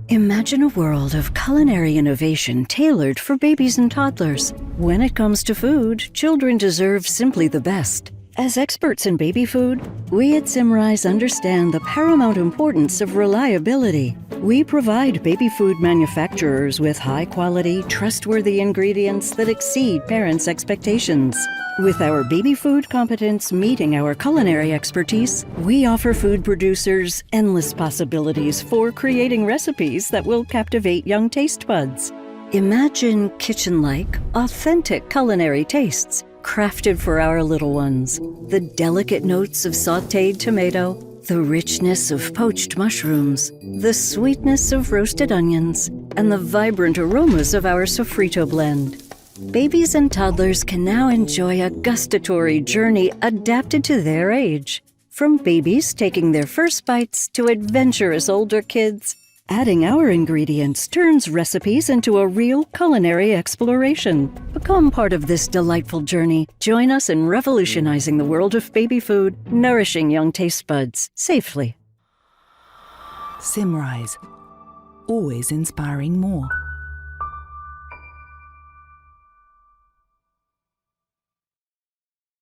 Imagine a world of culinary innovation tailored for babies and toddlers. When it comes to food, children deserve simply the best. As experts in baby food, we at Symrise understand the paramount importance of reliability. We provide baby food manufacturers with high-quality, trustworthy ingredients that exceed parents' expectations. With our baby food competence meeting our culinary expertise, we offer food producers endless possibilities for creating recipes that will captivate young taste buds. Imagine kitchen-like, authentic culinary tastes, crafted for our little ones. The delicate notes of sautéed tomato, the richness of poached mushrooms, the sweetness of roasted onions, and the vibrant aromas of our sofrito blend. Babies and toddlers can now enjoy a gustatory journey adapted to their age. From babies taking their first bites to adventurous older kids, adding our ingredients turns recipes into a real culinary exploration. Become part of this delightful journey. Join us in revolutionizing the world of baby food, nourishing young taste buds safely. Symrise, always inspiring more.